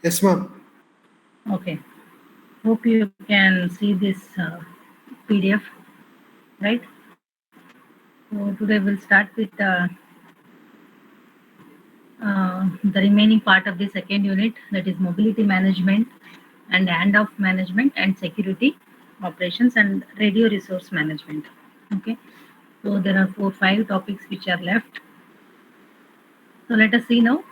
Yes, ma'am. Okay. Hope you can see this PDF, right? So today we'll start with the remaining part of the second unit, that is mobility management and handoff management and security operations and radio resource management. Okay. So there are 4-5 topics which are left. So let us see now.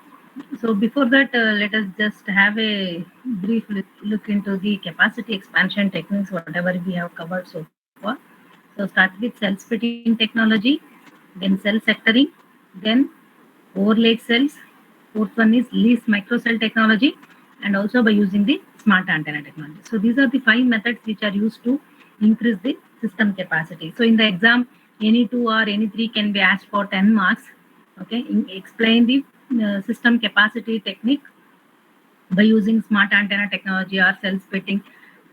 So before that, let us just have a brief look into the capacity expansion techniques, whatever we have covered so far. So start with cell-splitting technology, then cell sectoring, then overlaid cells. Fourth one is least microcell technology, and also by using the smart antenna technology. So these are the 5 methods which are used to increase the system capacity. So in the exam, any 2 or any 3 can be asked for 10 marks. Okay, explain the system capacity technique by using smart antenna technology or cell splitting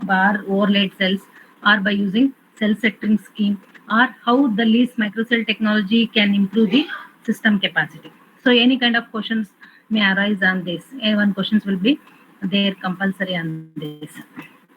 or overlaid cells, or by using cell sectoring scheme, or how the least microcell technology can improve the system capacity. So any kind of questions may arise on this. One questions will be there compulsory on this.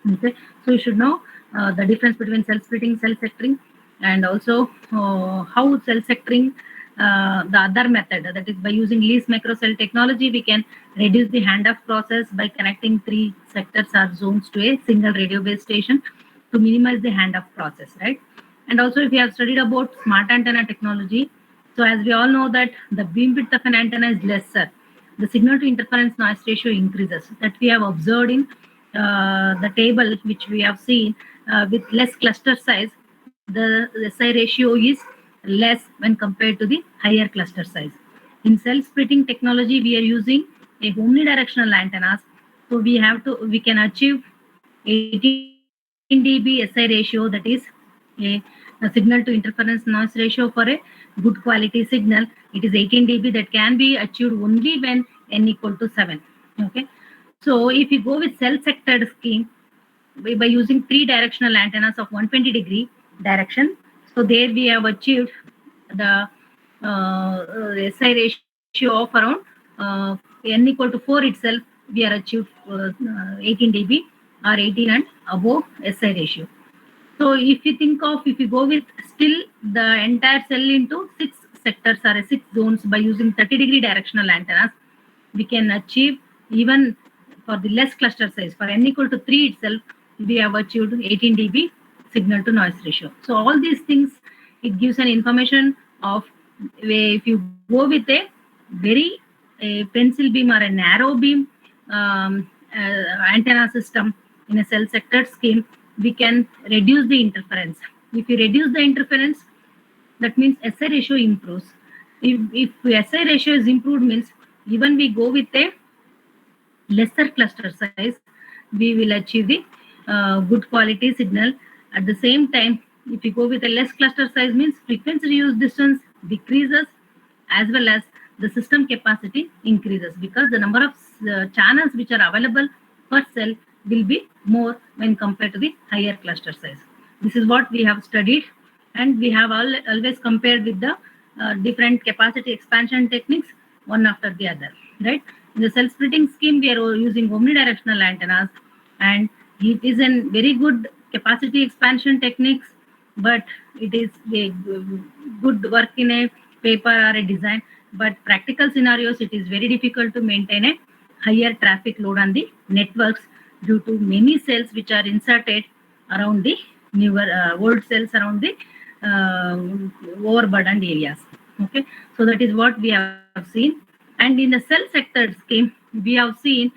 Okay, so you should know the difference between cell splitting, cell sectoring, and also how cell sectoring, the other method, that is by using least macrocell technology, we can reduce the handoff process by connecting 3 sectors or zones to a single radio base station to minimize the handoff process, right? And also if you have studied about smart antenna technology, so as we all know that the beam width of an antenna is lesser, the signal to interference noise ratio increases. That we have observed in the table which we have seen, with less cluster size, the SI ratio is less when compared to the higher cluster size. In cell splitting technology, we are using a omnidirectional antennas, so we can achieve 18 dB SI ratio, that is a signal to interference noise ratio for a good quality signal. It is 18 dB that can be achieved only when n equal to 7. Okay, so if you go with cell sectored scheme, by using 3 directional antennas of 120-degree direction, so there we have achieved the SI ratio of around n equal to 4 itself, we are achieved 18 dB or 18 and above SI ratio. So if you go with still the entire cell into 6 sectors or 6 zones by using 30-degree directional antennas, we can achieve even for the less cluster size, for n equal to 3 itself, we have achieved 18 dB signal to noise ratio. So all these things, it gives an information of if you go with a very pencil beam or a narrow beam antenna system in a cell sector scheme, we can reduce the interference. If you reduce the interference, that means SI ratio improves. If SI ratio is improved, means even we go with a lesser cluster size, we will achieve the good quality signal. At the same time, if you go with a less cluster size, means frequency reuse distance decreases, as well as the system capacity increases, because the number of channels which are available per cell will be more when compared to the higher cluster size. This is what we have studied, and we have always compared with the different capacity expansion techniques one after the other, right? In the cell splitting scheme, we are using omnidirectional antennas, and it is a very good capacity expansion techniques, but it is a good work in a paper or a design, but practical scenarios, it is very difficult to maintain a higher traffic load on the networks due to many cells which are inserted around the newer old cells around the overburdened areas. Okay, so that is what we have seen. And in the cell sector scheme, we have seen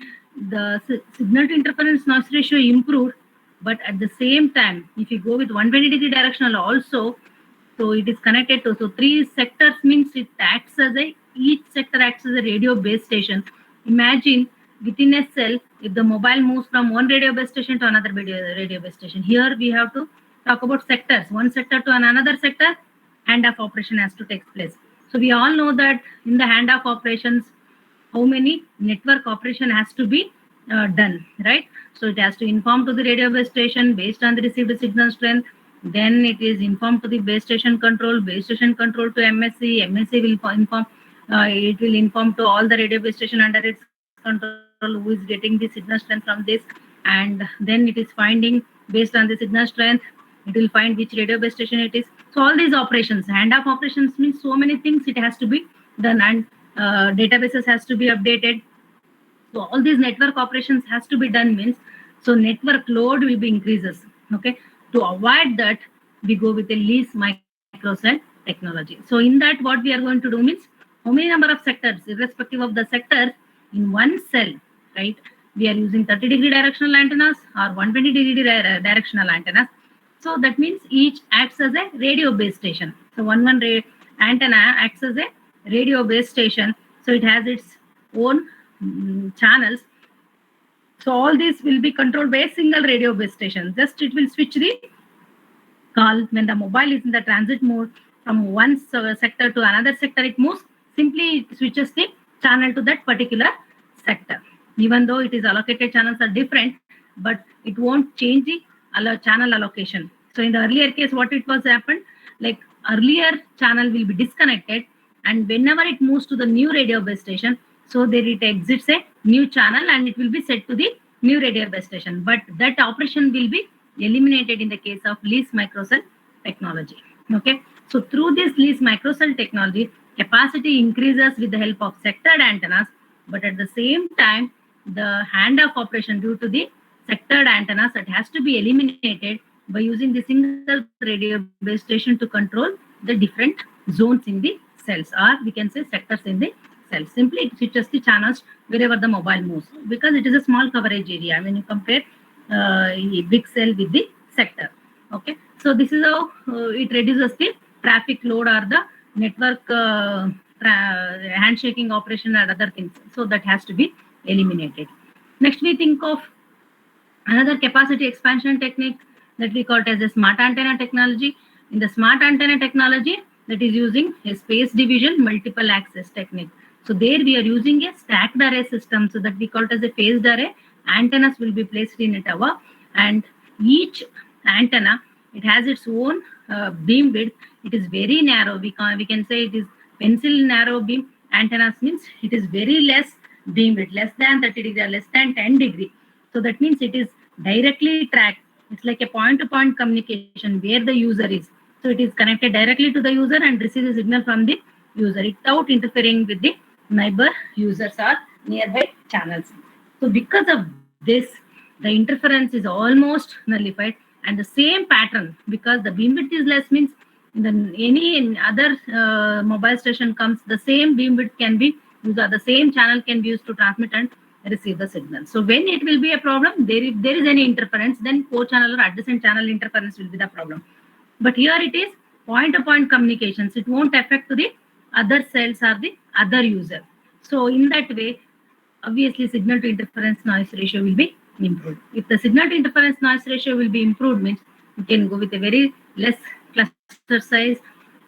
the signal to interference noise ratio improved, but at the same time, if you go with 120-degree directional also, so it is connected to, so 3 sectors means it acts as each sector acts as a radio base station. Imagine within a cell, if the mobile moves from one radio base station to another radio base station, here we have to talk about sectors, one sector to another sector, handoff operation has to take place. So we all know that in the handoff operations, how many network operation has to be done, right? So it has to inform to the radio base station based on the received signal strength. Then it is informed to the base station control to MSC. MSC will inform, it will inform to all the radio base station under its control. who is getting the signal strength from this, and then it is finding based on the signal strength, it will find which radio base station it is. So all these operations, handoff operations means so many things it has to be done, and databases has to be updated. So all these network operations has to be done means, so network load will be increases. Okay, to avoid that, we go with a least microcell technology. So in that, what we are going to do means, how many number of sectors, irrespective of the sector, in one cell, right? We are using 30-degree directional antennas or 120-degree directional antennas. So that means each acts as a radio base station. So one antenna acts as a radio base station. So it has its own channels. So all these will be controlled by a single radio base station. Just it will switch the call when the mobile is in the transit mode from one sector to another sector. It moves, simply it switches the channel to that particular sector. Even though it is allocated channels are different, but it won't change the channel allocation. So in the earlier case, what it was happened, like earlier channel will be disconnected, and whenever it moves to the new radio base station, so there it exits a new channel and it will be set to the new radio base station. But that operation will be eliminated in the case of least microcell technology. Okay, so through this least microcell technology, capacity increases with the help of sectored antennas, but at the same time, the handoff operation due to the sectored antennas, that has to be eliminated by using the single radio base station to control the different zones in the cells, or we can say sectors in the cells. Simply it switches the channels wherever the mobile moves, because it is a small coverage area when you compare a big cell with the sector. Okay, so this is how it reduces the traffic load or the network handshaking operation and other things. So that has to be eliminated. Next, we think of another capacity expansion technique that we call it as a smart antenna technology. In the smart antenna technology, that is using a space division multiple access technique. So there we are using a stacked array system, so that we call it as a phased array. Antennas will be placed in a tower, and each antenna, it has its own beam width. It is very narrow. We can say it is pencil narrow beam antennas, means it is very less beam width, less than 30 degree or less than 10 degree. So that means it is directly tracked. It's like a point-to-point communication where the user is. So it is connected directly to the user and receives a signal from the user without interfering with the neighbor users or nearby channels. So because of this, the interference is almost nullified, and the same pattern, because the beam width is less, means any other mobile station comes, the same beam width can be used, or the same channel can be used to transmit and receive the signal. So when it will be a problem, if there is any interference, then co-channel or adjacent channel interference will be the problem. But here it is point-to-point communications. It won't affect to the other cells or the other user. So in that way, obviously signal to interference noise ratio will be improved. If the signal to interference noise ratio will be improved, means you can go with a very less cluster size,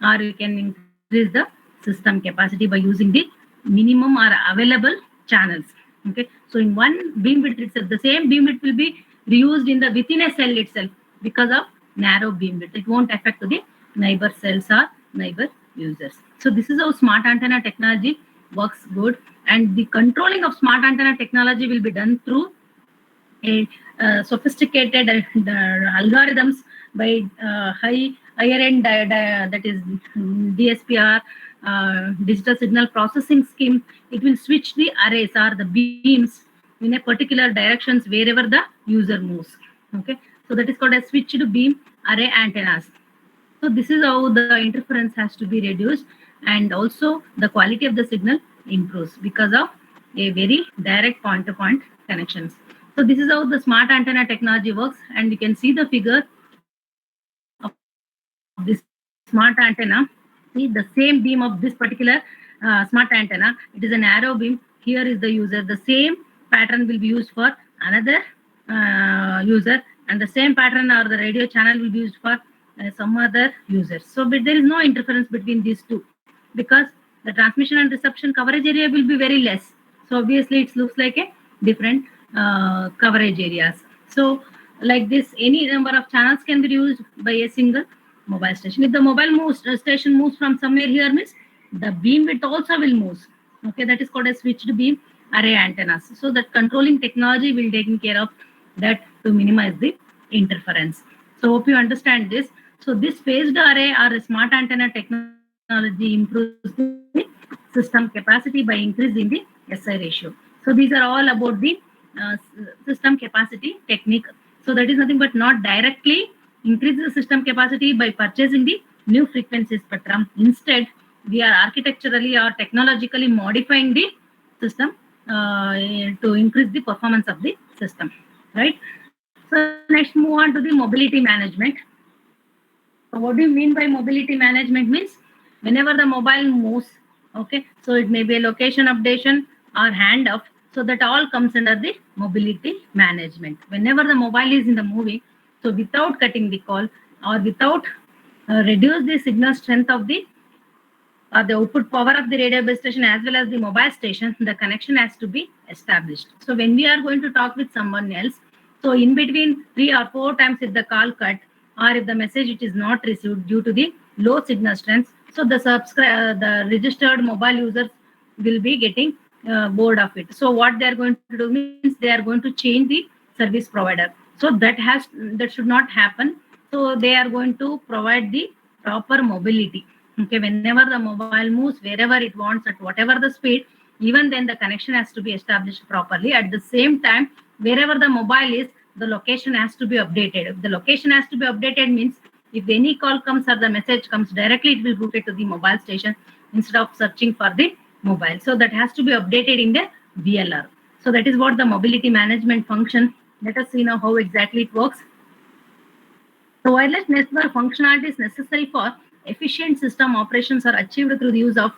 or you can increase the system capacity by using the minimum or available channels. Okay, so in one beam width itself, the same beam width will be reused in the within a cell itself because of narrow beam width. It won't affect the neighbor cells or neighbor users. So this is how smart antenna technology works good, and the controlling of smart antenna technology will be done through a sophisticated algorithms by higher end that is DSPR, digital signal processing scheme. It will switch the arrays or the beams in a particular directions wherever the user moves. Okay, so that is called a switched beam array antennas. So this is how the interference has to be reduced, and also the quality of the signal improves because of a very direct point-to-point connections. So this is how the smart antenna technology works, and you can see the figure of this smart antenna. See the same beam of this particular smart antenna. It is a narrow beam. Here is the user. The same pattern will be used for another user, and the same pattern or the radio channel will be used for some other users. So, but there is no interference between these two, because the transmission and reception coverage area will be very less. So obviously it looks like a different coverage areas. So like this, any number of channels can be used by a single mobile station. If the mobile station moves from somewhere here, means the beam width also will move. Okay, that is called a switched beam array antennas. So that controlling technology will taking care of that to minimize the interference. So hope you understand this. So this phased array or a smart antenna technology improves the system capacity by increasing the SI ratio. So these are all about the system capacity technique. So that is nothing but not directly increase the system capacity by purchasing the new frequency spectrum. Instead, we are architecturally or technologically modifying the system to increase the performance of the system, right? So next move on to the mobility management. So what do you mean by mobility management means whenever the mobile moves, okay, so it may be a location updation or handoff. So that all comes under the mobility management. Whenever the mobile is in the moving, so without cutting the call or without reduce the signal strength of the output power of the radio base station as well as the mobile station, the connection has to be established. So when we are going to talk with someone else, so in between 3 or 4 times if the call cut or if the message it is not received due to the low signal strength, so the registered mobile users will be getting bored of it. So what they are going to do means they are going to change the service provider. So that should not happen. So they are going to provide the proper mobility. Okay, whenever the mobile moves wherever it wants at whatever the speed, even then the connection has to be established properly. At the same time, wherever the mobile is, the location has to be updated. If the location has to be updated means if any call comes or the message comes directly, it will route it to the mobile station instead of searching for the mobile. So that has to be updated in the VLR. So that is what the mobility management function. Let us see now how exactly it works. The wireless network functionalities necessary for efficient system operations are achieved through the use of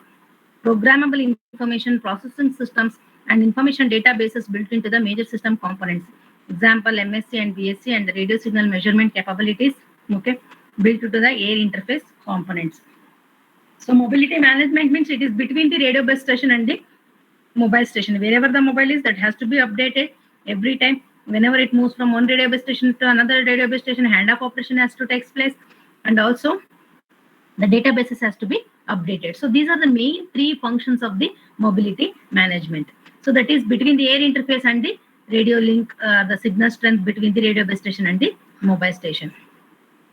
programmable information processing systems and information databases built into the major system components. Example, MSC and BSC and the radio signal measurement capabilities, okay, built into the air interface components. So mobility management means it is between the radio base station and the mobile station. Wherever the mobile is, that has to be updated every time. Whenever it moves from one radio base station to another radio base station, handoff operation has to take place, and also the databases has to be updated. So these are the main three functions of the mobility management. So that is between the air interface and the radio link, the signal strength between the radio base station and the mobile station.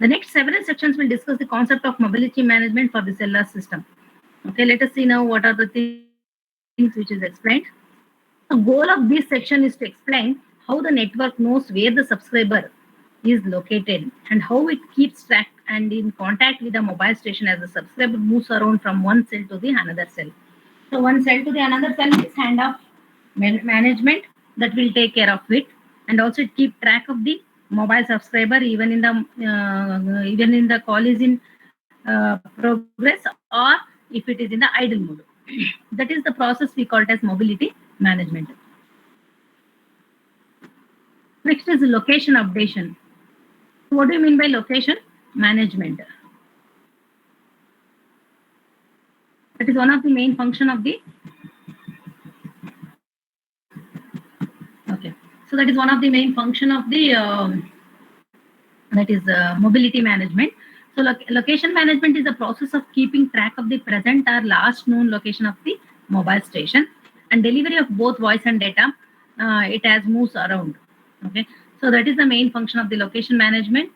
The next several sections will discuss the concept of mobility management for the cellular system. Okay, let us see now what are the things which is explained. The goal of this section is to explain how the network knows where the subscriber is located and how it keeps track and in contact with the mobile station as the subscriber moves around from one cell to the another cell. So one cell to the another cell is handoff management that will take care of it, and also it keep track of the mobile subscriber even in the call is in progress or if it is in the idle mode. That is the process we call it as mobility management. Next is location updation. What do you mean by location management? That is one of the main function of the so that is one of the main function of the that is mobility management. So location management is the process of keeping track of the present or last known location of the mobile station and delivery of both voice and data. It as moves around. Okay, so that is the main function of the location management.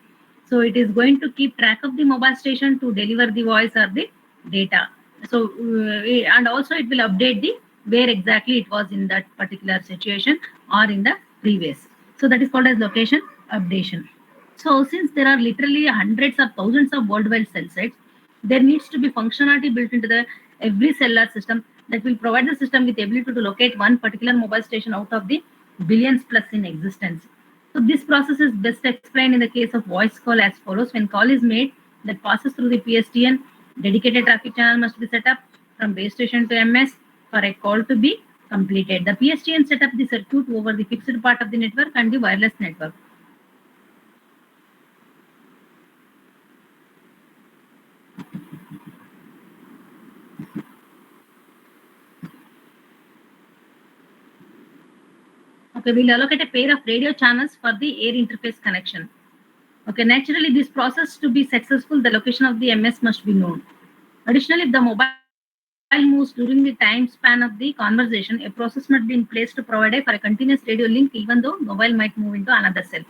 So it is going to keep track of the mobile station to deliver the voice or the data. So and also it will update the where exactly it was in that particular situation or in the previous. So that is called as location updation. So since there are literally hundreds or thousands of worldwide cell sites, there needs to be functionality built into the every cellular system that will provide the system with the ability to locate one particular mobile station out of the billions plus in existence. So this process is best explained in the case of voice call as follows. When call is made that passes through the PSTN, dedicated traffic channel must be set up from base station to MS for a call to be completed. The PSTN set up the circuit over the fixed part of the network and the wireless network. Okay, we'll allocate a pair of radio channels for the air interface connection. Okay, naturally, this process to be successful, the location of the MS must be known. Additionally, if the mobile is in the moves during the time span of the conversation, a process must be in place to provide for a continuous radio link, even though mobile might move into another cell.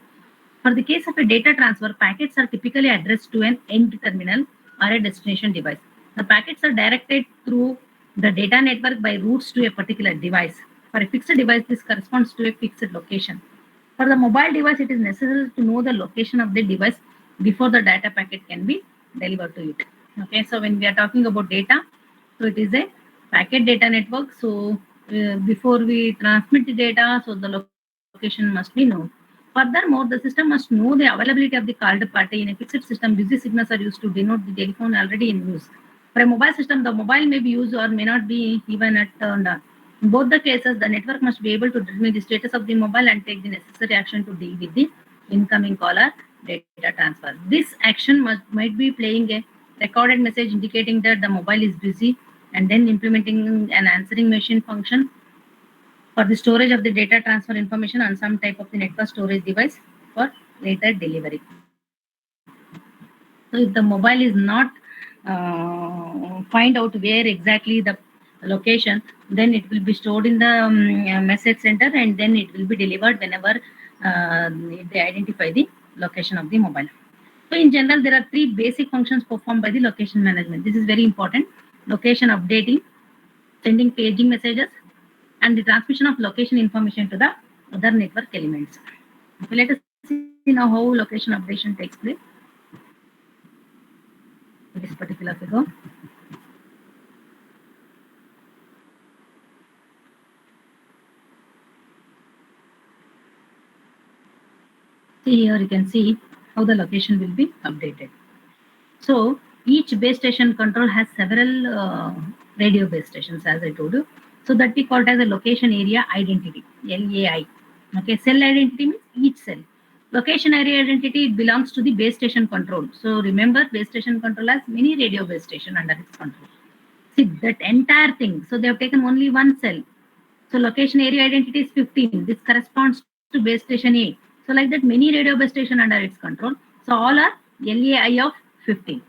For the case of a data transfer, packets are typically addressed to an end terminal or a destination device. The packets are directed through the data network by routes to a particular device. For a fixed device, this corresponds to a fixed location. For the mobile device, it is necessary to know the location of the device before the data packet can be delivered to it. Okay, so when we are talking about data, so it is a packet data network. So before we transmit the data, so the location must be known. Furthermore, the system must know the availability of the called party. In a fixed system, busy signals are used to denote the telephone already in use. For a mobile system, the mobile may be used or may not be even turned on. In both the cases, the network must be able to determine the status of the mobile and take the necessary action to deal with the incoming call or data transfer. This action might be playing a recorded message indicating that the mobile is busy and then implementing an answering machine function for the storage of the data transfer information on some type of the network storage device for later delivery. So if the mobile is not find out where exactly the location, then it will be stored in the message center and then it will be delivered whenever they identify the location of the mobile. So in general, there are three basic functions performed by the location management. This is very important. Location updating, sending paging messages, and the transmission of location information to the other network elements. Okay, let us see now how location updation takes place. This particular figure. See here you can see how the location will be updated. So each base station control has several radio base stations, as I told you. So that we call it as a location area identity, LAI. Okay, cell identity means each cell. Location area identity, it belongs to the base station control. So remember, base station control has many radio base station under its control. See that entire thing. So they have taken only one cell. So location area identity is 15. This corresponds to base station A. So like that, many radio base station under its control. So all are LAI of 15.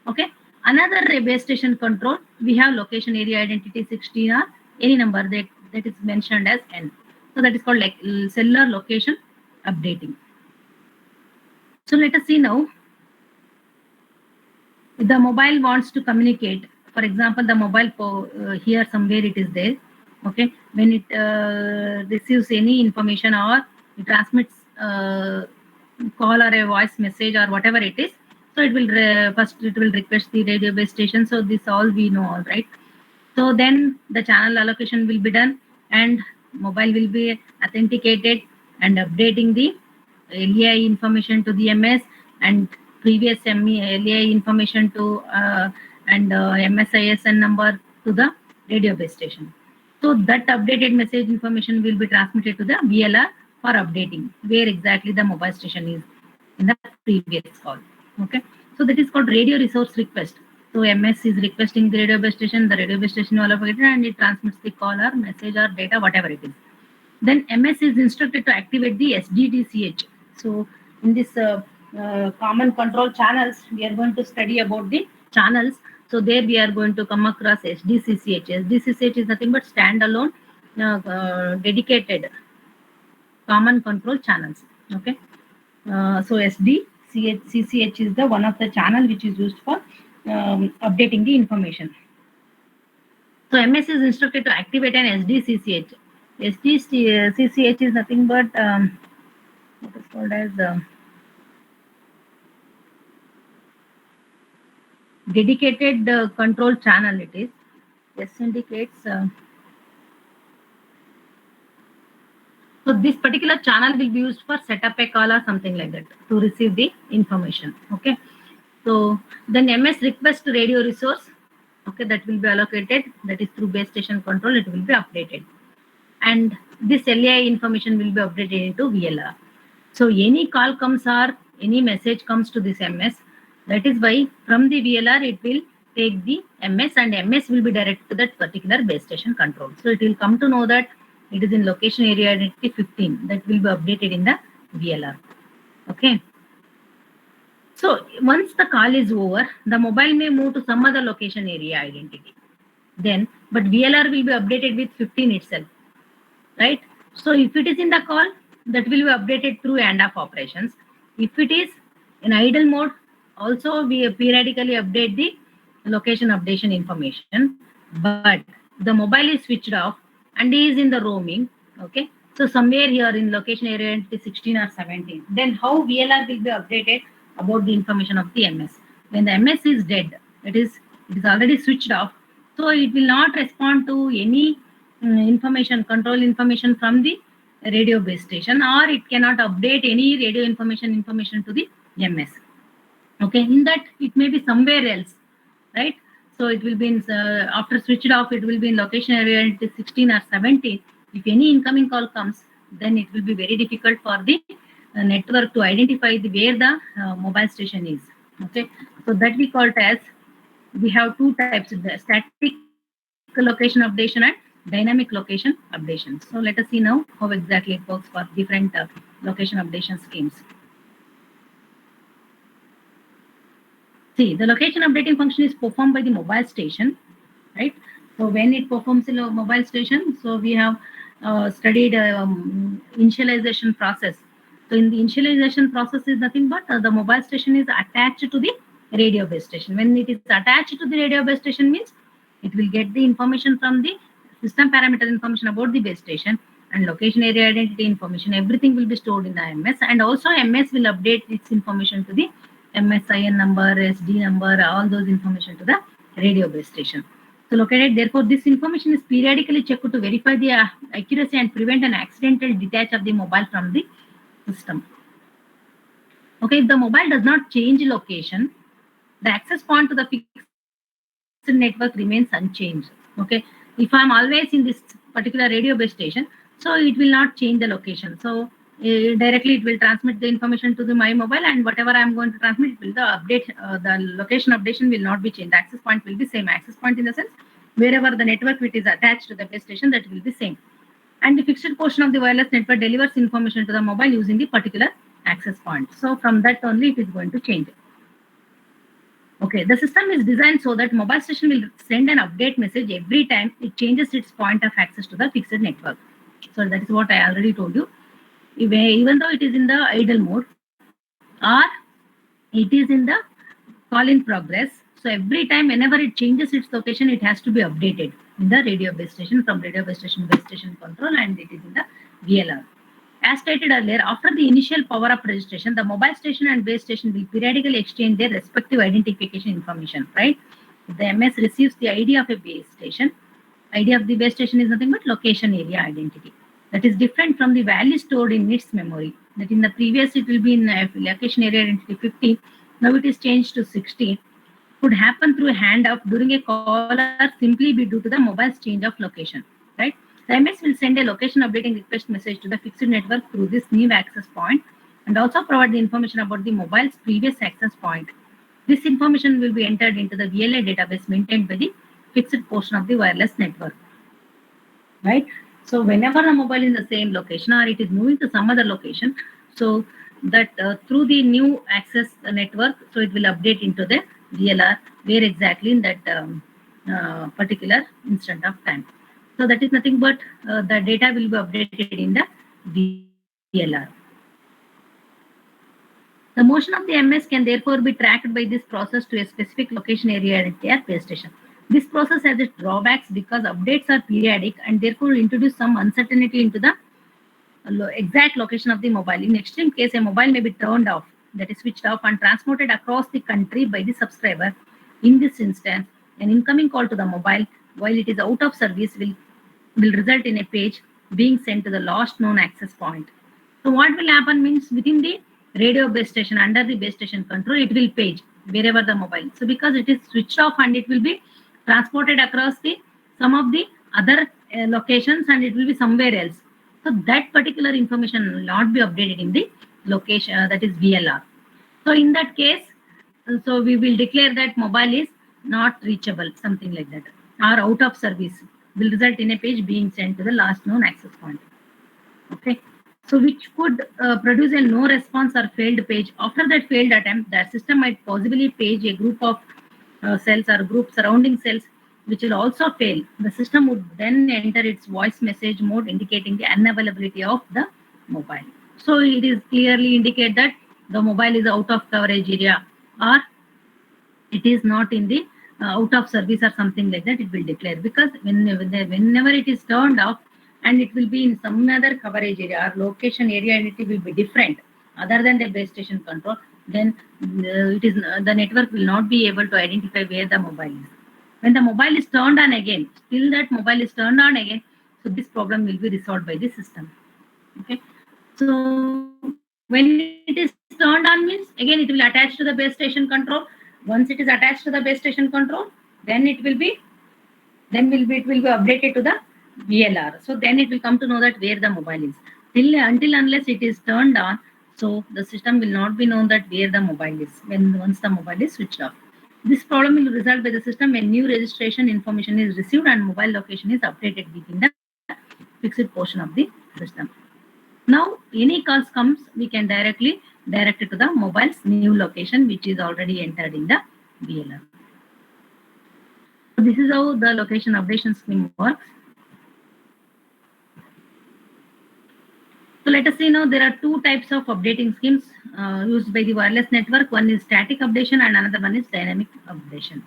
Okay. Another base station control, we have location area identity 16 or any number that is mentioned as N. So that is called like cellular location updating. So let us see now. If the mobile wants to communicate, for example, the mobile here somewhere it is there. Okay, when it receives any information or it transmits call or a voice message or whatever it is, so it will first it will request the radio base station. So this all we know, all right. So then the channel allocation will be done and mobile will be authenticated and updating the LAI information to the MS and previous LAI information to and MSISN number to the radio base station. So that updated message information will be transmitted to the VLR for updating where exactly the mobile station is in the previous call. Okay, so that is called radio resource request. So MS is requesting the radio base station will allocate it and it transmits the call or message or data, whatever it is. Then MS is instructed to activate the SDDCH. So in this common control channels, we are going to study about the channels. So there we are going to come across SDCCH. SDCCH is nothing but standalone dedicated common control channels. Okay. So SDCCH is the one of the channel which is used for updating the information. So MS is instructed to activate an SDCCH. SDCCH is nothing but what is called as dedicated control channel. It is. This indicates. So this particular channel will be used for set up a call or something like that to receive the information. Okay. So then MS request radio resource. Okay, that will be allocated. That is through base station control. It will be updated, and this LAI information will be updated into VLR. So any call comes or any message comes to this MS. That is why from the VLR it will take the MS and MS will be directed to that particular base station control. So it will come to know that it is in location area identity 15 that will be updated in the VLR. Okay. So once the call is over, the mobile may move to some other location area identity. then, but VLR will be updated with 15 itself, right? So if it is in the call, that will be updated through AND-OFF operations. If it is in idle mode, also we periodically update the location updation information, but the mobile is switched off and is in the roaming, okay? So somewhere here in location area entity 16 or 17, then how VLR will be updated about the information of the MS? When the MS is dead, it is already switched off, so it will not respond to any information, control information from the radio base station, or it cannot update any radio information to the MS. Okay, in that it may be somewhere else, right? So it will be in, after switched off, it will be in location area 16 or 17. If any incoming call comes, then it will be very difficult for the network to identify where the mobile station is. Okay, so that we call it as, we have two types, the static location updation and dynamic location updation. So let us see now how exactly it works for different location updation schemes. See, the location updating function is performed by the mobile station, right? So when it performs in a mobile station, so we have studied initialization process. So in the initialization process is nothing but the mobile station is attached to the radio base station. When it is attached to the radio base station means it will get the information from the system parameter information about the base station, and location area identity information, everything will be stored in the MS, and also MS will update its information to the MSIN number, SD number, all those information to the radio base station. So located, therefore, this information is periodically checked to verify the accuracy and prevent an accidental detach of the mobile from the system. Okay, if the mobile does not change location, the access point to the fixed network remains unchanged. Okay, if I'm always in this particular radio base station, so it will not change the location. So directly it will transmit the information to my mobile, and whatever I'm going to transmit, will the update, the location updation will not be changed. The access point will be same. Access point in the sense wherever the network which is attached to the base station, that will be same. And the fixed portion of the wireless network delivers information to the mobile using the particular access point. So from that only it is going to change. Okay, the system is designed so that mobile station will send an update message every time it changes its point of access to the fixed network. So that is what I already told you. Even though it is in the idle mode or it is in the call in progress, so every time whenever it changes its location, it has to be updated in the radio base station, from radio base station control, and it is in the VLR. As stated earlier, after the initial power-up registration, the mobile station and base station will periodically exchange their respective identification information, right? If the MS receives the ID of a base station, ID of the base station is nothing but location area identity. That is different from the value stored in its memory. That in the previous it will be in location area identity 50, now it is changed to 16. Could happen through a handoff during a call or simply be due to the mobile's change of location, right? The MS will send a location updating request message to the fixed network through this new access point, and also provide the information about the mobile's previous access point. This information will be entered into the VLA database maintained by the fixed portion of the wireless network, right? So whenever a mobile is in the same location or it is moving to some other location, so that through the new access network, so it will update into the VLR where exactly in that particular instant of time. So that is nothing but the data will be updated in the VLR. The motion of the MS can therefore be tracked by this process to a specific location area at their base station. This process has its drawbacks because updates are periodic and therefore will introduce some uncertainty into the exact location of the mobile. In extreme case, a mobile may be turned off, that is switched off, and transported across the country by the subscriber. In this instance, an incoming call to the mobile while it is out of service will result in a page being sent to the last known access point. So what will happen means within the radio base station, under the base station control, it will page wherever the mobile. So because it is switched off and it will be transported across the some of the other locations, and it will be somewhere else. So that particular information will not be updated in the location, that is VLR. So in that case, so we will declare that mobile is not reachable, something like that, or out of service, will result in a page being sent to the last known access point. Okay, so which could produce a no response or failed page. After that failed attempt, the system might possibly page a group of cells or group surrounding cells which will also fail. The system would then enter its voice message mode, indicating the unavailability of the mobile. So it is clearly indicate that the mobile is out of coverage area, or it is not in the out of service or something like that. It will declare, because whenever it is turned off and it will be in some other coverage area or location area, and it will be different other than the base station control, then the network will not be able to identify where the mobile is. When the mobile is turned on again, still that mobile is turned on again, so this problem will be resolved by the system. Okay, so when it is turned on means, again it will attach to the base station control. Once it is attached to the base station control, then it will be updated to the VLR. So then it will come to know that where the mobile is. Until unless it is turned on, so the system will not be known that where the mobile is once the mobile is switched off. This problem will be resolved by the system when new registration information is received and mobile location is updated within the fixed portion of the system. Now, any calls comes, we can directly direct it to the mobile's new location, which is already entered in the VLR. So this is how the location updation scheme works. So let us see now, there are two types of updating schemes used by the wireless network. One is static updation and another one is dynamic updation.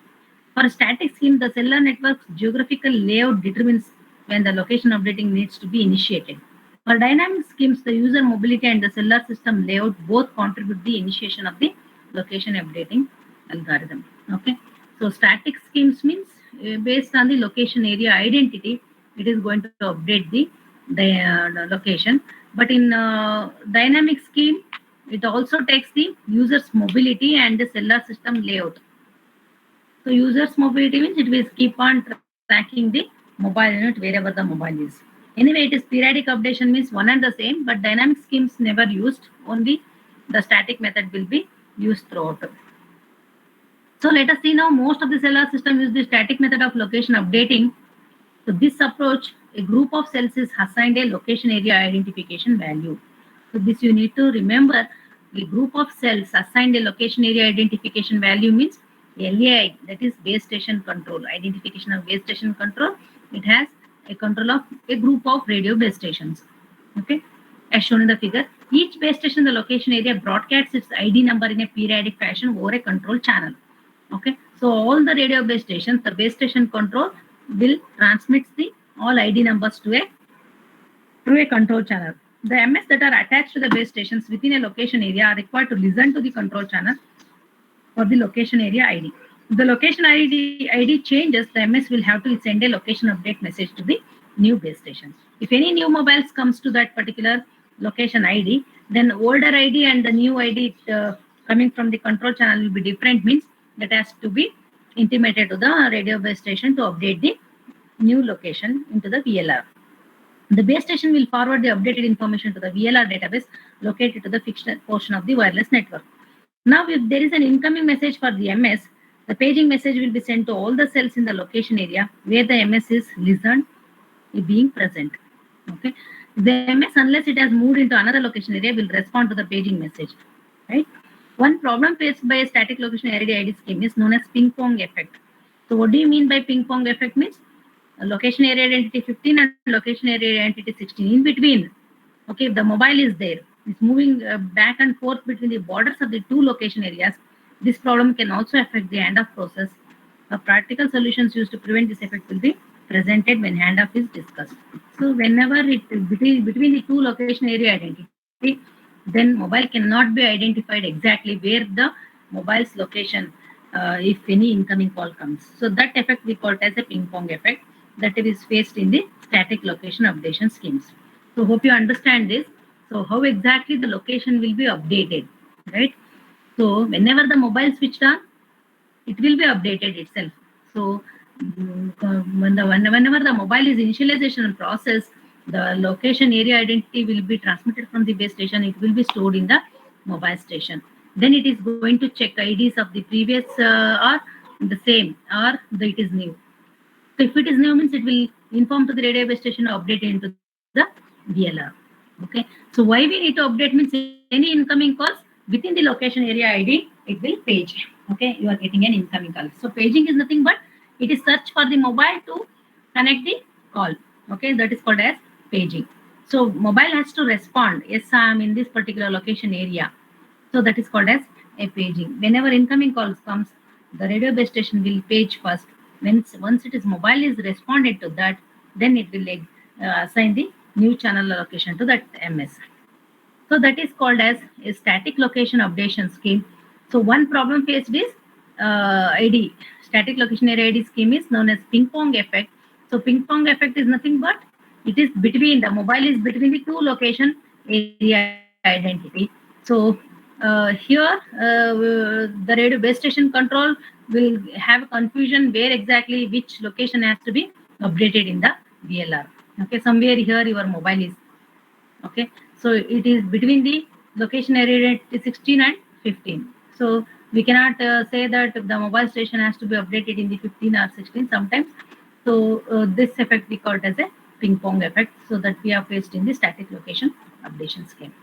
For a static scheme, the cellular network's geographical layout determines when the location updating needs to be initiated. For dynamic schemes, the user mobility and the cellular system layout both contribute the initiation of the location updating algorithm. Okay, so static schemes means based on the location area identity, it is going to update the location. But in dynamic scheme, it also takes the user's mobility and the cellular system layout. So user's mobility means it will keep on tracking the mobile unit wherever the mobile is. Anyway, it is periodic updation means one and the same, but dynamic schemes never used, only the static method will be used throughout. So let us see now, most of the cellular system use the static method of location updating. So this approach, a group of cells is assigned a location area identification value. So this you need to remember, a group of cells assigned a location area identification value means LAI, that is base station control, identification of base station control. It has a control of a group of radio base stations. Okay, as shown in the figure, each base station, the location area broadcasts its ID number in a periodic fashion over a control channel. Okay, so all the radio base stations, the base station control will transmit the all ID numbers to a control channel. The MS that are attached to the base stations within a location area are required to listen to the control channel for the location area ID. If the location ID changes, the MS will have to send a location update message to the new base station. If any new mobiles comes to that particular location ID, then older ID and the new ID coming from the control channel will be different, means that has to be intimated to the radio base station to update the new location into the VLR. The base station will forward the updated information to the VLR database located to the fixed portion of the wireless network. Now, if there is an incoming message for the MS, the paging message will be sent to all the cells in the location area where the MS is listened, being present. Okay, the MS, unless it has moved into another location area, will respond to the paging message. Right. One problem faced by a static location area ID scheme is known as ping pong effect. So, what do you mean by ping pong effect? Means location area identity 15 and location area identity 16 in between. Okay, if the mobile is there, it's moving back and forth between the borders of the two location areas. This problem can also affect the handoff process. Practical solutions used to prevent this effect will be presented when handoff is discussed. So whenever it between the two location area identity, then mobile cannot be identified exactly where the mobile's location, if any incoming call comes. So that effect we call it as a ping pong effect that is faced in the static location updation schemes. So hope you understand this. So how exactly the location will be updated, right? So whenever the mobile switched on, it will be updated itself. So whenever the mobile is initialization process, the location area identity will be transmitted from the base station. It will be stored in the mobile station. Then it is going to check IDs of the previous or the same, or it is new. So if it is new, means it will inform to the radio base station to update into the VLR. Okay. So why we need to update means any incoming calls within the location area ID, it will page. Okay, you are getting an incoming call. So paging is nothing but It is search for the mobile to connect the call. Okay, that is called as paging. So mobile has to respond. Yes, I am in this particular location area. So that is called as a paging. Whenever incoming calls comes, the radio base station will page first. Once it is mobile is responded to that, then it will assign the new channel location to that MS. So that is called as a static location updation scheme. So one problem faced is ID, static location area ID scheme is known as ping pong effect. So ping pong effect is nothing but it is between the mobile is between the two location area identity. So here the radio base station control will have confusion where exactly which location has to be updated in the VLR. Okay, somewhere here your mobile is. Okay, so it is between the location area 16 and 15. So we cannot say that the mobile station has to be updated in the 15 or 16 sometimes. So this effect we call it as a ping pong effect, so that we are faced in the static location updation scheme.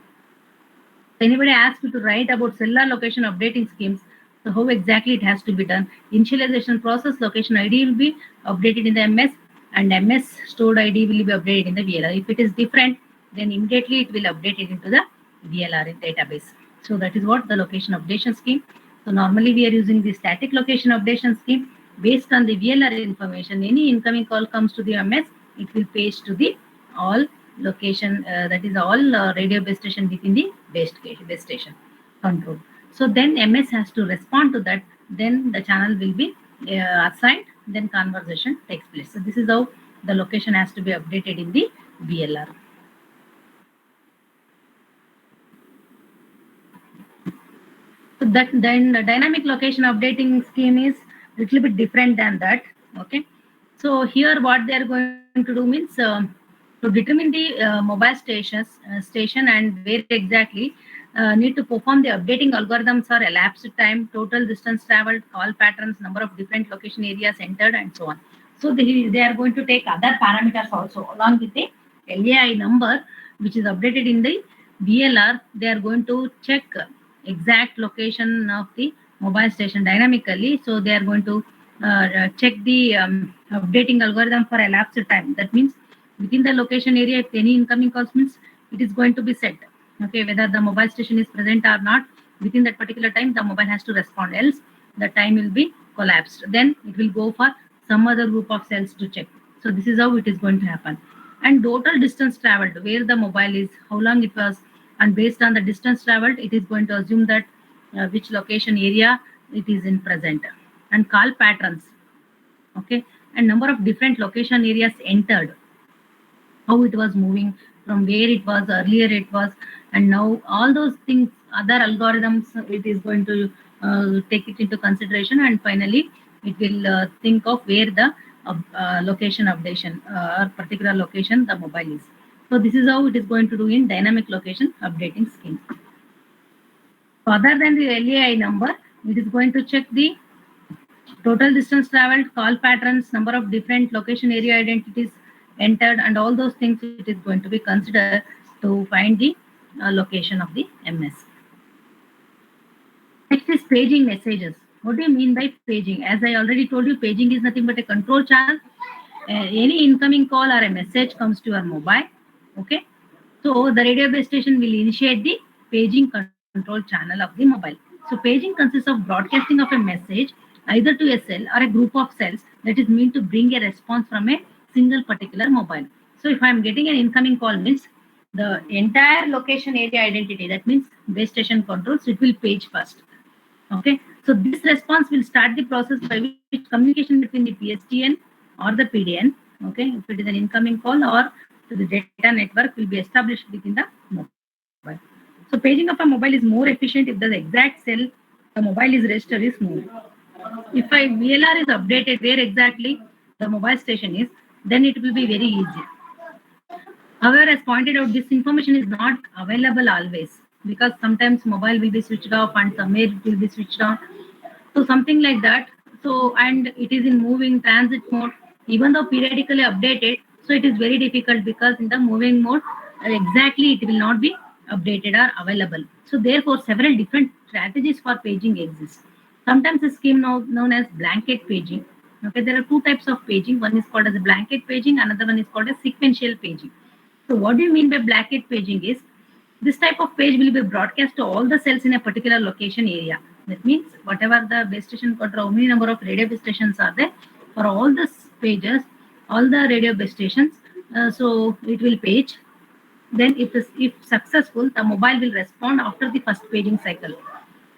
Anybody asks you to write about cellular location updating schemes, so how exactly it has to be done? Initialization process, location ID will be updated in the MS, and MS stored ID will be updated in the VLR. If it is different, then immediately it will update it into the VLR in database. So that is what the location updation scheme. So normally we are using the static location updation scheme based on the VLR information. Any incoming call comes to the MS, it will page to the all location, that is all radio base station within the base station control. So then MS has to respond to that, then the channel will be assigned, then conversation takes place. So this is how the location has to be updated in the VLR. So that then the dynamic location updating scheme is a little bit different than that. Okay, so here what they are going to do means to determine the mobile station and where exactly need to perform the updating algorithms or elapsed time, total distance traveled, call patterns, number of different location areas entered, and so on. So they are going to take other parameters also along with the LAI number, which is updated in the VLR. They are going to check exact location of the mobile station dynamically. So they are going to check the updating algorithm for elapsed time. That means within the location area, if any incoming calls means it is going to be set. Okay, whether the mobile station is present or not, within that particular time, the mobile has to respond. Else, the time will be collapsed. Then it will go for some other group of cells to check. So this is how it is going to happen. And total distance traveled, where the mobile is, how long it was, and based on the distance traveled, it is going to assume that which location area it is in present. And call patterns, okay, and number of different location areas entered, how it was moving from where it was earlier it was, and now all those things, other algorithms, it is going to take it into consideration, and finally it will think of where the location updation or particular location the mobile is. So this is how it is going to do in dynamic location updating scheme. So other than the LAI number, it is going to check the total distance traveled, call patterns, number of different location area identities entered, and all those things it is going to be considered to find the location of the MS. Next is paging messages. What do you mean by paging? As I already told you, paging is nothing but a control channel. Any incoming call or a message comes to your mobile. Okay, so the radio base station will initiate the paging control channel of the mobile. So paging consists of broadcasting of a message either to a cell or a group of cells that is meant to bring a response from a single particular mobile. So if I am getting an incoming call means the entire location area identity, that means base station controls, it will page first. Okay, so this response will start the process by which communication between the PSTN or the PDN, okay, if it is an incoming call or to the data network, will be established within the mobile. So paging of a mobile is more efficient if the exact cell the mobile is registered is moved. If a VLR is updated where exactly the mobile station is, then it will be very easy. However, as pointed out, this information is not available always, because sometimes mobile will be switched off and somewhere it will be switched on. So something like that. So, and it is in moving transit mode, even though periodically updated. So it is very difficult because in the moving mode, exactly it will not be updated or available. So therefore, several different strategies for paging exist. Sometimes a scheme known as blanket paging. Okay, there are two types of paging. One is called as a blanket paging, another one is called as sequential paging. So what do you mean by blanket paging is this type of page will be broadcast to all the cells in a particular location area. That means whatever the base station control, how many number of radio base stations are there for all the pages, all the radio base stations. So it will page. Then if successful, the mobile will respond after the first paging cycle,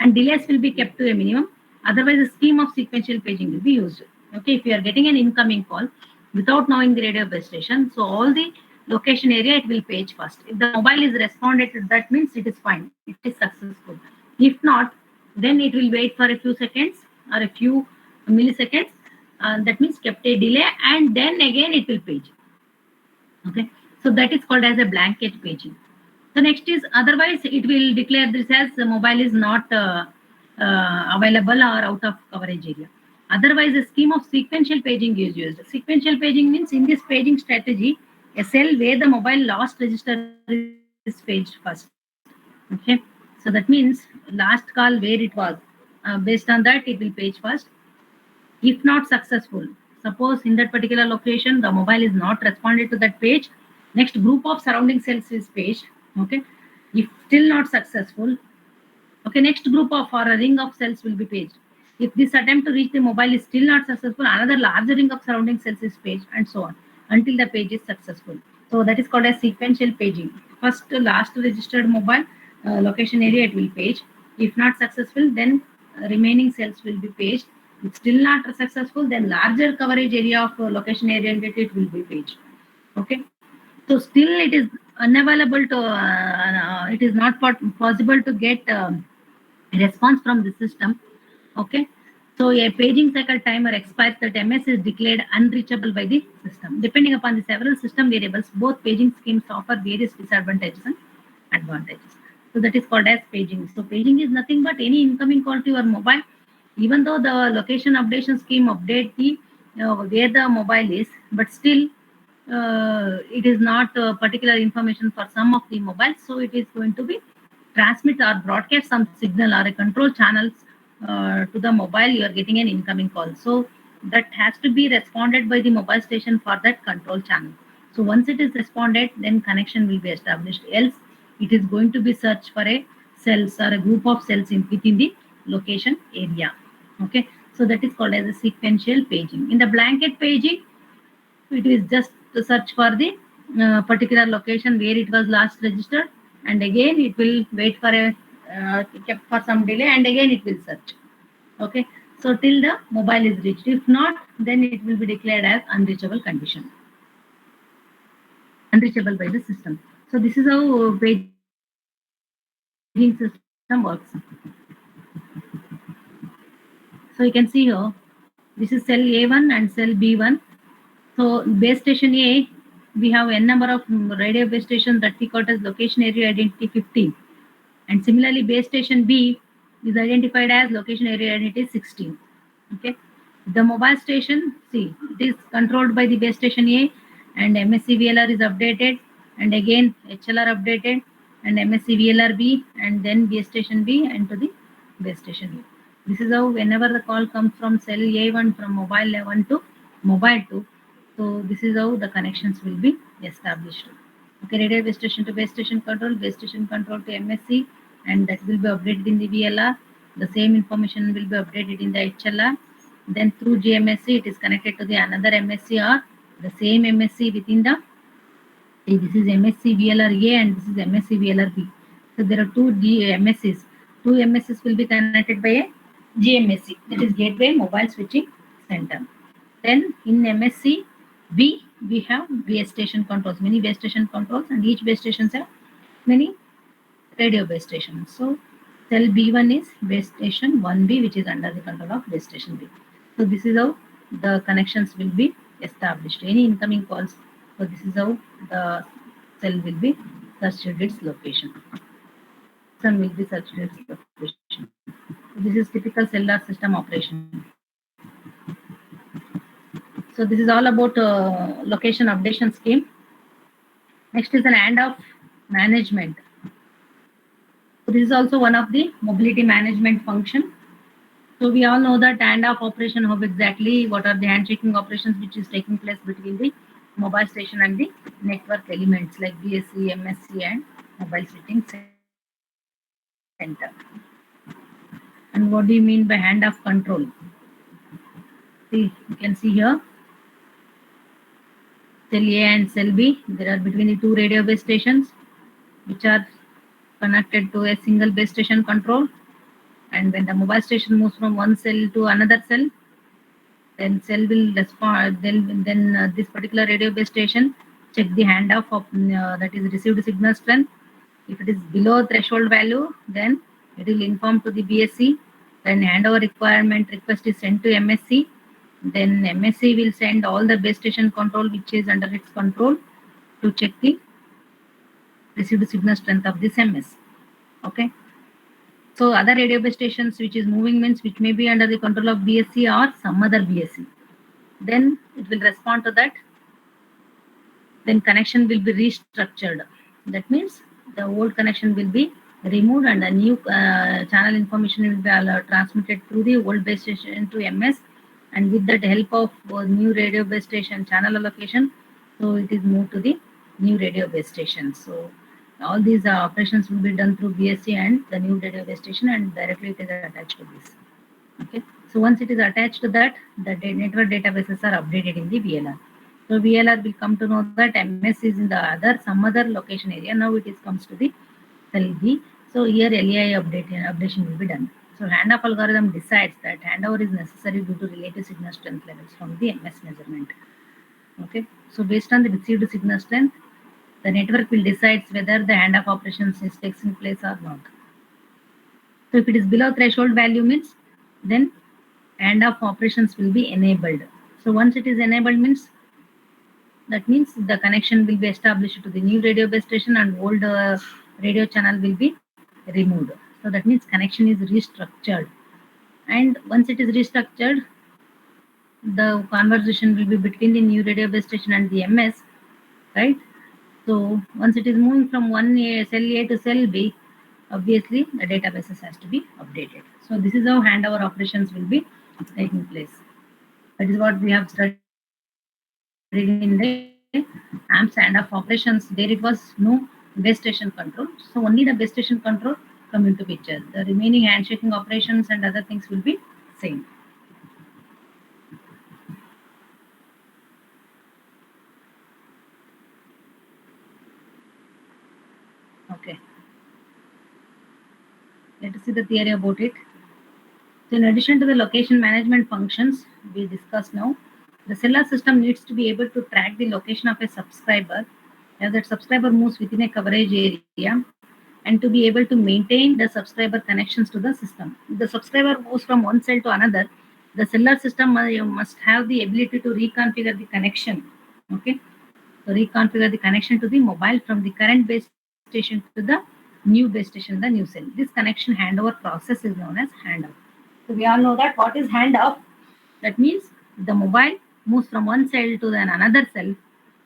and delays will be kept to a minimum. Otherwise, a scheme of sequential paging will be used. Okay, if you are getting an incoming call without knowing the radio base station, so all the location area it will page first. If the mobile is responded to, that means it is fine, it is successful. If not, then it will wait for a few seconds or a few milliseconds. That means kept a delay, and then again it will page. Okay, so that is called as a blanket paging. The next is otherwise it will declare this as the mobile is not available or out of coverage area. Otherwise, a scheme of sequential paging is used. Sequential paging means in this paging strategy, a cell where the mobile last register is paged first. Okay, so that means last call where it was. Based on that, it will page first. If not successful, suppose in that particular location the mobile is not responded to that page, next group of surrounding cells is paged. Okay, if still not successful, okay, next group of or a ring of cells will be paged. If this attempt to reach the mobile is still not successful, another larger ring of surrounding cells is paged, and so on until the page is successful. So that is called as sequential paging. First last registered mobile location area it will page. If not successful, then remaining cells will be paged. If still not successful, then larger coverage area of location area it will be paged. Okay, so still it is unavailable to it is not possible to get response from the system. Okay, so a paging cycle timer expires that MS is declared unreachable by the system. Depending upon the several system variables, both paging schemes offer various disadvantages and advantages. So that is called as paging. So paging is nothing but any incoming call to your mobile, even though the location updation scheme update the where the mobile is, but still it is not particular information for some of the mobiles. So it is going to be transmit or broadcast some signal or a control channels to the mobile. You are getting an incoming call, so that has to be responded by the mobile station for that control channel. So once it is responded, then connection will be established, else it is going to be search for a cells or a group of cells within the location area. Okay, so that is called as a sequential paging. In the blanket paging, it is just to search for the particular location where it was last registered, and again it will wait for a kept for some delay, and again it will search. Okay, so till the mobile is reached. If not, then it will be declared as unreachable condition, unreachable by the system. So this is how paging system works. So you can see here, this is cell A1 and cell B1. So base station A, we have n number of radio base stations that we got as location area identity 15. And similarly, base station B is identified as location area identity 16. Okay. The mobile station, see, it is controlled by the base station A, and MSC VLR is updated, and again HLR updated, and MSC VLR B, and then base station B and to the base station A. This is how whenever the call comes from cell A1 from mobile 1 to mobile 2, so this is how the connections will be established. Okay, radio base station to base station control to MSC, and that will be updated in the VLR. The same information will be updated in the HLR. Then through GMSC, it is connected to the another MSC or the same MSC within the. See, this is MSC VLR A and this is MSC VLR B. So there are two MSCs. Two MSCs will be connected by a GMSC, that is Gateway Mobile Switching Center. Then in MSC B, we have base station controls, many base station controls, and each base stations have many radio base stations. So cell B1 is base station 1B, which is under the control of base station B. So this is how the connections will be established. Any incoming calls, so this is how the cell will be searched its location. System will be searched its location. This is typical cellular system operation. So this is all about location updation scheme. Next is an handoff management. So this is also one of the mobility management function. So we all know that handoff operation, how exactly, what are the handshaking operations which is taking place between the mobile station and the network elements like BSC, MSC and mobile switching center. And what do you mean by handoff control? See, you can see here, cell A and cell B, there are between the two radio base stations which are connected to a single base station control. And when the mobile station moves from one cell to another cell, then cell will respond. Then this particular radio base station check the handoff of that is received signal strength. If it is below threshold value, then it will inform to the BSC. Then handover requirement request is sent to MSC. Then MSC will send all the base station control which is under its control to check the received signal strength of this MS. Okay. So other radio base stations which is moving means which may be under the control of BSC or some other BSC. Then it will respond to that. Then connection will be restructured. That means the old connection will be removed and the new channel information will be transmitted through the old base station to MS. And with that help of new radio base station channel allocation, so it is moved to the new radio base station. So all these operations will be done through BSC and the new radio base station, and directly it is attached to this. Okay. So once it is attached to that, the network databases are updated in the VLR. So VLR will come to know that MS is in the some other location area. Now it is comes to the cell B. So here LAI updation will be done. So handoff algorithm decides that handover is necessary due to relative signal strength levels from the MS measurement. Okay. So based on the received signal strength, the network will decide whether the handoff operations is taking place or not. So if it is below threshold value means then handoff operations will be enabled. So once it is enabled means that means the connection will be established to the new radio base station and old radio channel will be removed. So that means connection is restructured. And once it is restructured, the conversation will be between the new radio base station and the MS, right? So once it is moving from one cell A to cell B, obviously the databases has to be updated. So this is how handover operations will be taking place. That is what we have studied in the AMPS handoff operations. There it was no base station control. So only the base station control come into picture. The remaining handshaking operations and other things will be same. Okay. Let us see the theory about it. So in addition to the location management functions we discussed now, the cellular system needs to be able to track the location of a subscriber as that subscriber moves within a coverage area and to be able to maintain the subscriber connections to the system. If the subscriber moves from one cell to another, the cellular system must have the ability to reconfigure the connection. Okay. So reconfigure the connection to the mobile from the current base station to the new base station, the new cell. This connection handover process is known as handoff. So we all know that what is handoff? That means the mobile moves from one cell to then another cell.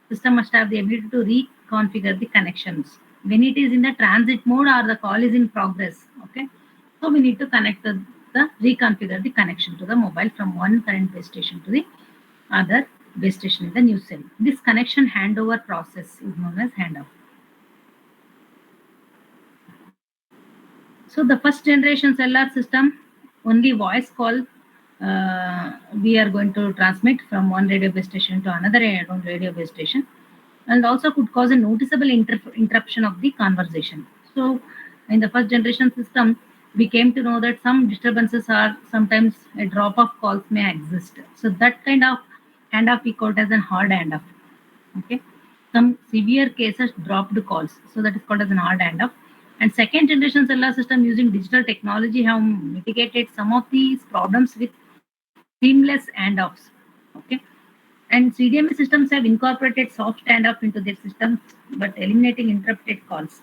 System must have the ability to reconfigure the connections when it is in the transit mode or the call is in progress. Okay, so we need to connect the reconfigure the connection to the mobile from one current base station to the other base station in the new cell. This connection handover process is known as handoff. So the first generation cellular system, only voice call we are going to transmit from one radio base station to another radio base station, and also could cause a noticeable interruption of the conversation. So in the first generation system, we came to know that some disturbances are sometimes a drop of calls may exist. So that kind of handoff we call it as a hard handoff. Okay, some severe cases dropped calls, so that is called as an hard handoff. And second generation cellular system using digital technology have mitigated some of these problems with seamless handoffs. Okay, and CDMA systems have incorporated soft handoff into their systems, but eliminating interrupted calls.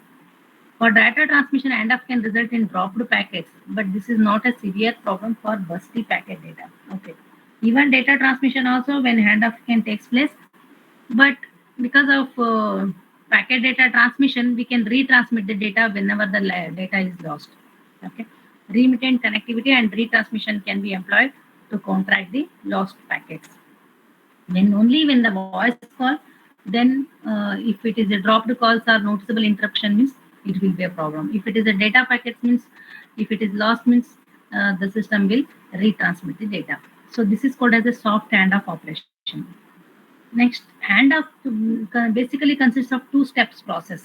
For data transmission, handoff can result in dropped packets, but this is not a severe problem for busty packet data. Okay, even data transmission also when handoff can take place, but because of packet data transmission, we can retransmit the data whenever the data is lost. Okay, Remittent connectivity and retransmission can be employed to counteract the lost packets. Only when the voice call, then if it is a dropped calls or noticeable interruption means it will be a problem. If it is a data packets means, if it is lost means the system will retransmit the data. So this is called as a soft handoff operation. Next, handoff basically consists of two steps process.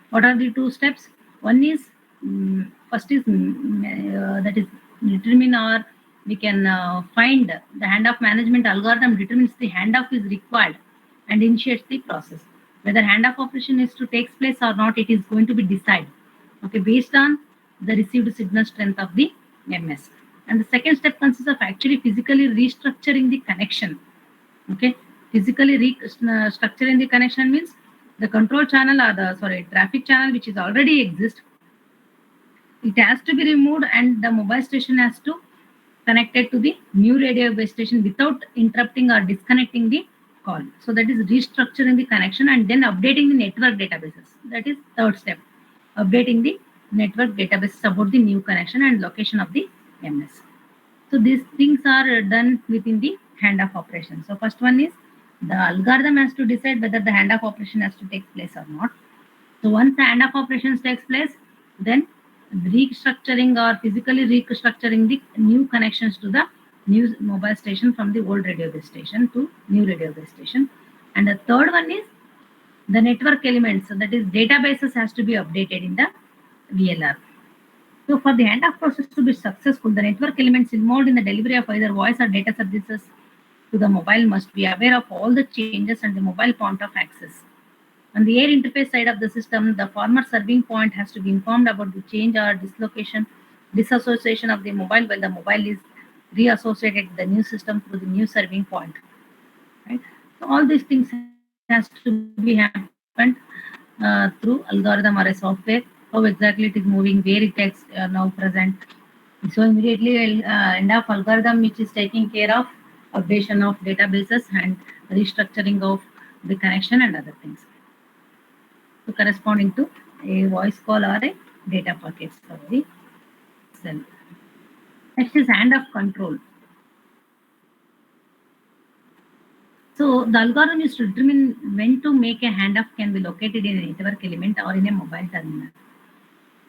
What are the two steps? One is first is that is determine, or we can find the handoff management algorithm determines the handoff is required and initiates the process. Whether handoff operation is to take place or not, it is going to be decided, okay, based on the received signal strength of the MS. And the second step consists of actually physically restructuring the connection. Okay, physically restructuring the connection means the control channel or the traffic channel which is already exist, it has to be removed and the mobile station has to connect it to the new radio base station without interrupting or disconnecting the call. So that is restructuring the connection and then updating the network databases. That is third step, updating the network databases about the new connection and location of the MS. So these things are done within the handoff operation. So first one is the algorithm has to decide whether the handoff operation has to take place or not. So once the handoff operations takes place, then restructuring or physically restructuring the new connections to the new mobile station from the old radio base station to new radio base station. And the third one is the network elements, so that is databases has to be updated in the VLR. So for the handoff process to be successful, the network elements involved in the delivery of either voice or data services to the mobile must be aware of all the changes and the mobile point of access. On the air interface side of the system, the former serving point has to be informed about the change or disassociation of the mobile while the mobile is reassociated with the new system through the new serving point. Right? So all these things has to be happened through algorithm or a software. How exactly it is moving, where it is now present. So immediately end of algorithm which is taking care of updation of databases and restructuring of the connection and other things. So corresponding to a voice call or a data packets of the cell. Next is handoff control. So the algorithm is to determine when to make a handoff can be located in a network element or in a mobile terminal.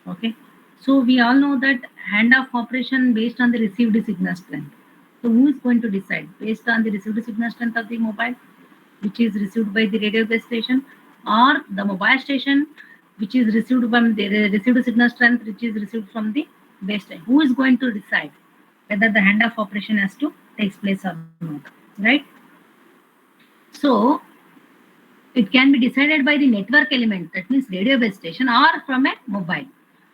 Okay. So we all know that handoff operation based on the received signal strength. So who is going to decide? Based on the received signal strength of the mobile, which is received by the radio base station, or the mobile station, which is received from the received signal strength, which is received from the base station. Who is going to decide whether the handoff operation has to take place or not? Right? So it can be decided by the network element, that means radio base station, or from a mobile.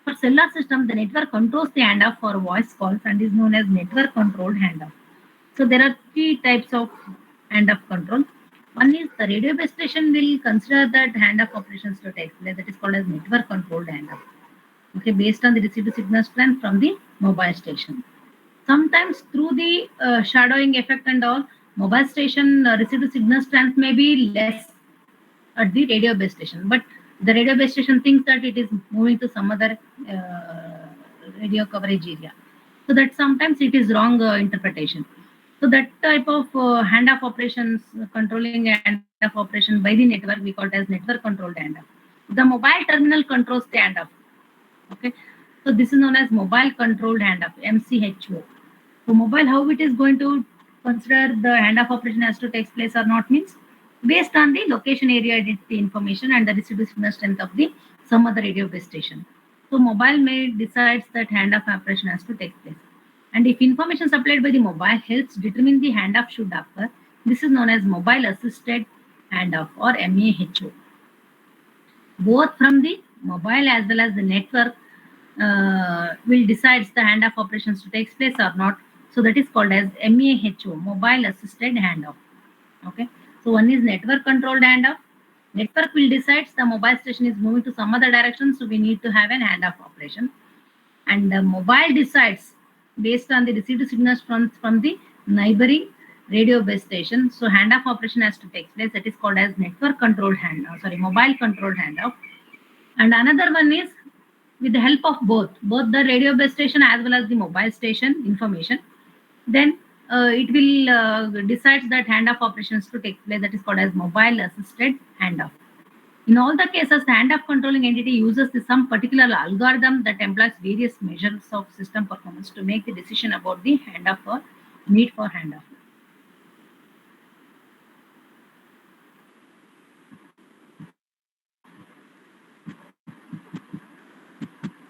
For cellular system, the network controls the handoff for voice calls and is known as network controlled handoff. So there are three types of handoff control. One is the radio base station will consider that handoff operations to take place. That is called as network controlled handoff. Okay, based on the received signal strength from the mobile station. Sometimes through the shadowing effect and all, mobile station received signal strength may be less at the radio base station, but the radio base station thinks that it is moving to some other radio coverage area. So that sometimes it is wrong interpretation. So that type of handoff operations, controlling handoff operation by the network, we call it as network controlled handoff. The mobile terminal controls the handoff. Okay, so this is known as mobile controlled handoff, MCHO. So mobile, how it is going to consider the handoff operation has to take place or not means based on the location area identity information and the received signal strength of the some other radio base station. So mobile may decides that handoff operation has to take place. And if information supplied by the mobile helps determine the handoff should occur, this is known as mobile assisted handoff or MAHO. Both from the mobile as well as the network will decide the handoff operations to take place or not. So that is called as MAHO, mobile assisted handoff. Okay. So one is network controlled handoff. Network will decide the mobile station is moving to some other direction, so we need to have an handoff operation. And the mobile decides based on the received signals from the neighboring radio base station. So handoff operation has to take place. That is called as network controlled handoff. Mobile controlled handoff. And another one is with the help of both the radio base station as well as the mobile station information, then it will decides that handoff operations to take place, that is called as mobile assisted handoff. In all the cases, the handoff controlling entity uses some particular algorithm that employs various measures of system performance to make the decision about the handoff or need for handoff.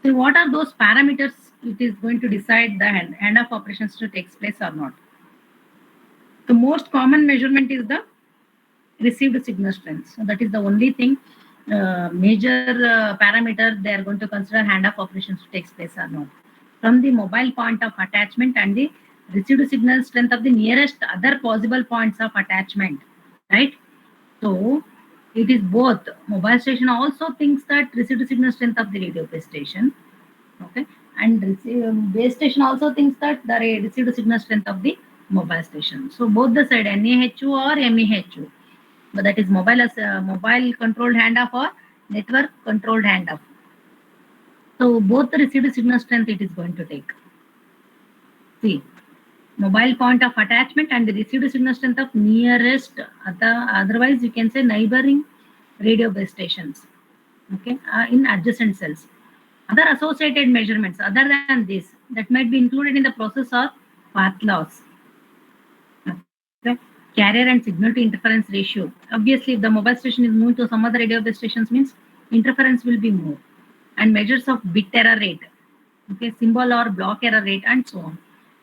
So what are those parameters it is going to decide the handoff operations to take place or not? The most common measurement is the received signal strength. So that is the only thing, major parameter they are going to consider handoff operations to take place or not. From the mobile point of attachment and the received signal strength of the nearest other possible points of attachment, right? So it is both. Mobile station also thinks that received signal strength of the radio base station, okay, and base station also thinks that the received signal strength of the mobile station. So both the side NAHU or MEHU, but that is mobile as mobile controlled handoff or network controlled handoff. So both the received signal strength it is going to take. See, mobile point of attachment and the received signal strength of nearest otherwise you can say neighboring radio base stations, okay, in adjacent cells. Other associated measurements other than this that might be included in the process are path loss, okay, carrier and signal to interference ratio. Obviously, if the mobile station is moving to some other radio base stations, means interference will be more, and measures of bit error rate, okay, symbol or block error rate, and so on.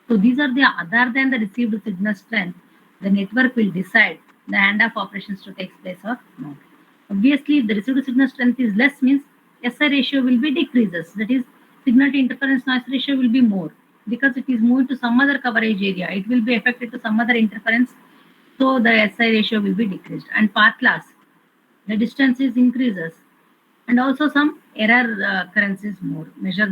So these are the other than the received signal strength, the network will decide the handoff operations to take place or not. Obviously, if the received signal strength is less, means SI ratio will be decreases. That is, signal to interference noise ratio will be more because it is moved to some other coverage area. It will be affected to some other interference, so the SI ratio will be decreased. And path loss, the distance is increases, and also some error occurrence is more. Measures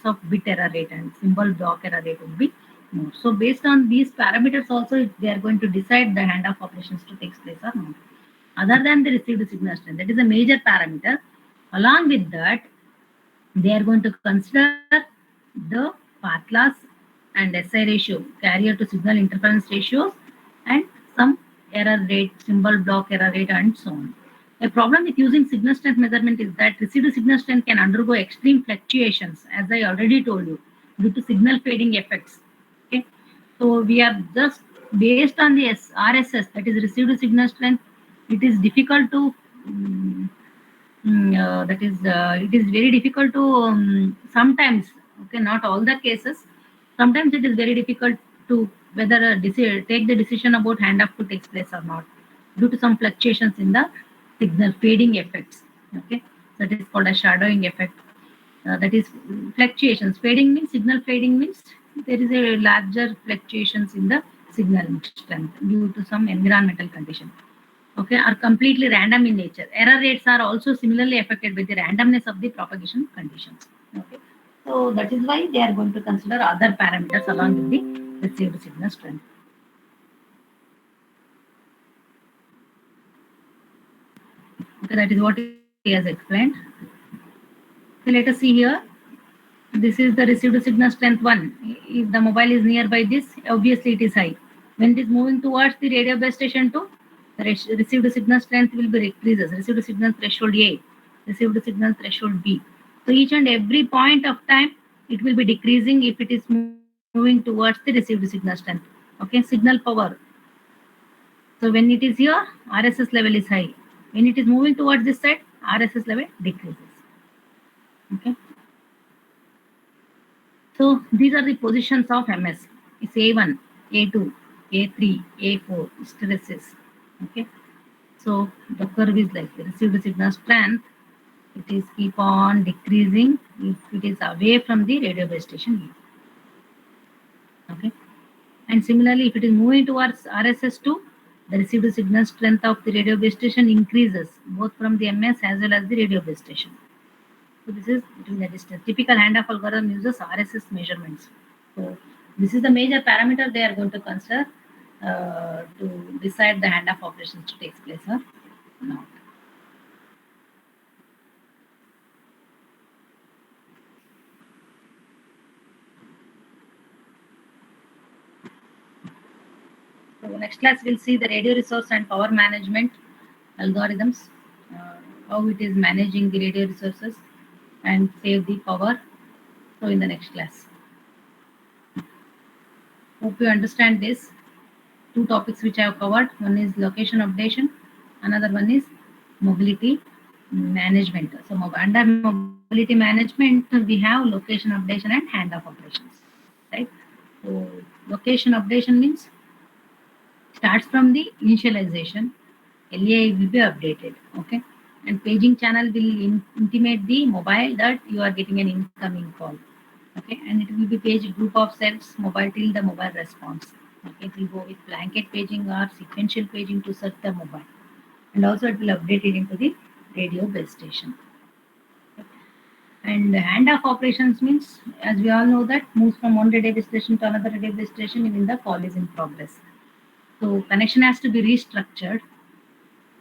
of bit error rate and symbol block error rate will be more. So based on these parameters, also they are going to decide the handoff operations to take place or not. Other than the received signal strength, that is a major parameter. Along with that, they are going to consider the path loss and SI ratio, carrier to signal interference ratios, and some error rate, symbol block error rate, and so on. A problem with using signal strength measurement is that received signal strength can undergo extreme fluctuations, as I already told you, due to signal fading effects. Okay, so we are just based on the RSS, that is received signal strength. It is difficult to it is very difficult to sometimes, okay, not all the cases, sometimes it is very difficult to whether take the decision about handoff to take place or not due to some fluctuations in the signal fading effects, okay. That is called a shadowing effect. That is fluctuations. Fading means signal fading means there is a larger fluctuations in the signal strength due to some environmental condition, okay, are completely random in nature. Error rates are also similarly affected by the randomness of the propagation conditions, okay. So that is why they are going to consider other parameters along with the received signal strength. Okay, that is what he has explained. So let us see here. This is the received signal strength 1. If the mobile is nearby this, obviously it is high. When it is moving towards the radio base station 2, the received signal strength will be decreases. Received signal threshold A, received signal threshold B. So each and every point of time, it will be decreasing if it is moving towards the received signal strength. Okay, signal power. So when it is here, RSS level is high. When it is moving towards this side, RSS level decreases. Okay. So these are the positions of MS. It's A1, A2, A3, A4, hysteresis. Okay. So the curve is like the received signal strength. It is keep on decreasing if it is away from the radio base station. Okay. And similarly, if it is moving towards RSS2, the received signal strength of the radio base station increases both from the MS as well as the radio base station. So this is between the distance. Typical handoff algorithm uses RSS measurements. So this is the major parameter they are going to consider to decide the handoff operations to take place or not. So next class we'll see the radio resource and power management algorithms, how it is managing the radio resources and save the power. So in the next class. Hope you understand this. Two topics which I have covered. One is location updation, another one is mobility management. So under mobility management, we have location updation and handoff operations, right? So location updation means starts from the initialization. LAI will be updated, okay? And paging channel will intimate the mobile that you are getting an incoming call, okay? And it will be paged group of cells mobile till the mobile response. Okay, it will go with blanket paging or sequential paging to search the mobile, and also it will update it into the radio base station. And handoff operations means, as we all know, that moves from one radio base station to another radio base station when the call is in progress. So connection has to be restructured,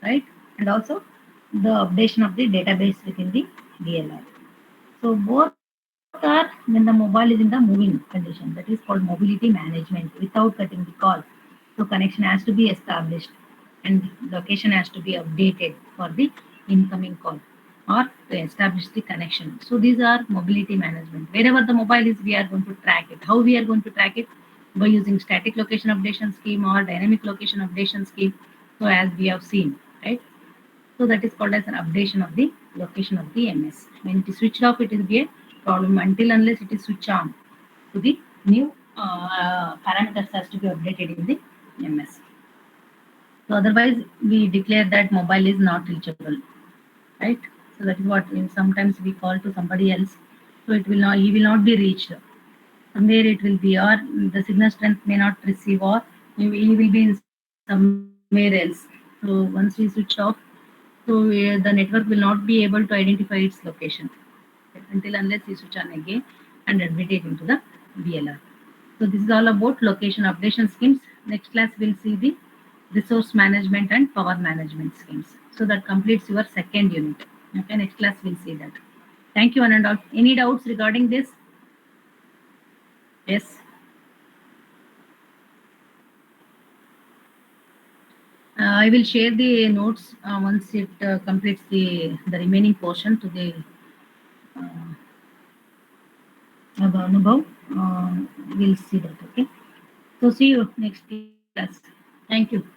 right? And also the updation of the database within the DLR. So both are when the mobile is in the moving condition. That is called mobility management without cutting the call. So connection has to be established and location has to be updated for the incoming call or to establish the connection. So these are mobility management. Wherever the mobile is, we are going to track it. How we are going to track it? By using static location updation scheme or dynamic location updation scheme. So as we have seen, right? So that is called as an updation of the location of the MS. When it is switched off, it will be a problem until unless it is switched on to the new parameters has to be updated in the MS. So otherwise, we declare that mobile is not reachable, right? So that is what sometimes we call to somebody else. So it will not, he will not be reached. Somewhere it will be, or the signal strength may not receive, or he will be in somewhere else. So once we switch off, so the network will not be able to identify its location until unless we switch on again and admit it into the VLR. So this is all about location updation schemes. Next class we'll see the resource management and power management schemes. So that completes your second unit. Okay, next class we'll see that. Thank you, one and all. Any doubts regarding this? Yes. I will share the notes once it completes the remaining portion to the above. We'll see that. Okay. So see you next class. Thank you.